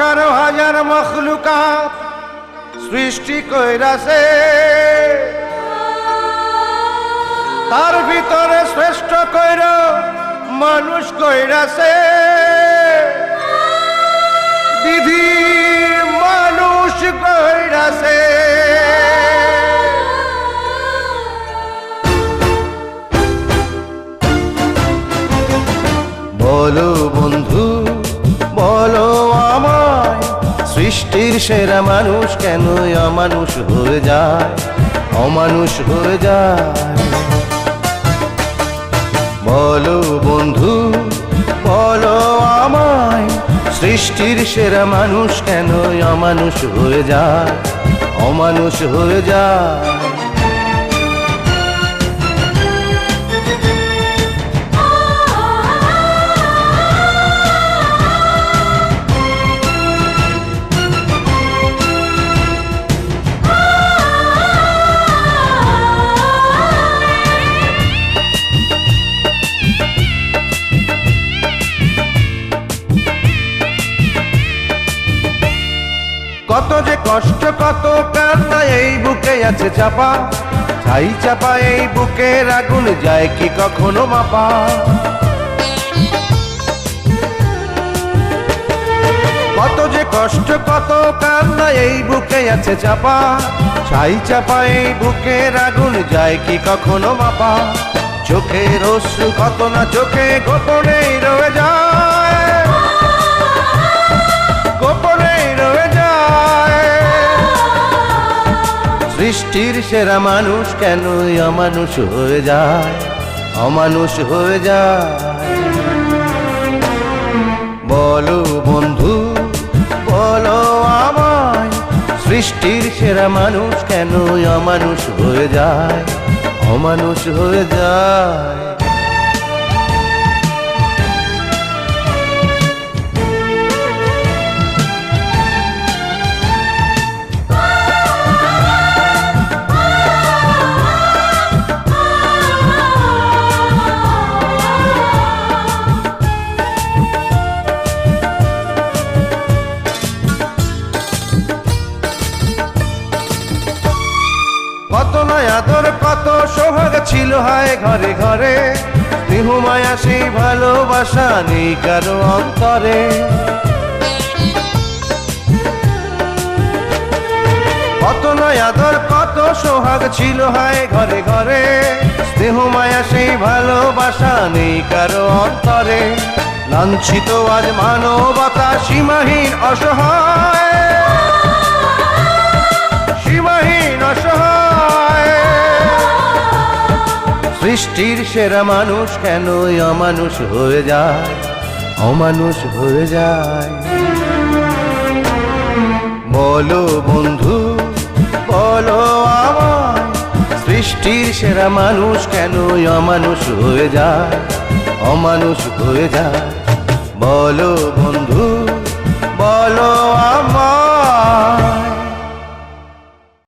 18,000 মখলুকাত সৃষ্টি কইরাছে, তার ভিতরে শ্রেষ্ঠ কইর মানুষ কইরাছে। বিধি মানুষ কইরাছে। বলো বন্ধু বলো আমায়, সৃষ্টির সেরা মানুষ কেন অমানুষ হয়ে যায়, অমানুষ হয়ে যায়? বলো বন্ধু বলো আমায়, সৃষ্টির সেরা মানুষ কেন অমানুষ হয়ে যায়, অমানুষ হয়ে যায়? কত যে কষ্ট কত কান্না এই বুকে আছে চাপা, ছাই চাপা এই বুকের আগুন যায় কি কখনো মাপা? কত যে কষ্ট কত কান্না এই বুকে আছে চাপা, ছাই চাপা এই বুকের আগুন যায় কি কখনো মাপা? চোখের অশ্রু কত না চোখে গোপনেই রয়ে যায়, গোপনেই রয়ে যায়। সৃষ্টির সেরা মানুষ কেন অমানুষ হয়ে যায়, অমানুষ হয়ে যায়? বলো বন্ধু বলো আমায়, সৃষ্টির সেরা মানুষ কেন অমানুষ হয়ে যায়, অমানুষ হয়ে যায়? কত নয় আদর কত সোহাগ ছিল হায় ঘরে ঘরে, স্নেহ মায়া সেই ভালোবাসা নেই কারো অন্তরে। কত নয় আদর কত সোহাগ ছিল হায় ঘরে ঘরে, স্নেহ মায়া সেই ভালোবাসা নেই কারো অন্তরে। লাঞ্ছিত আজ মানবতা সীমাহীন অসহায়, সীমাহীন অসহায়। সৃষ্টির সেরা মানুষ কেন অমানুষ হয়ে যায়, অমানুষ হয়ে যায়? বলো বন্ধু বলো আমায়, সৃষ্টির সেরা মানুষ কেন অমানুষ হয়ে যায়, অমানুষ হয়ে যায়? বলো বন্ধু বলো আমায়।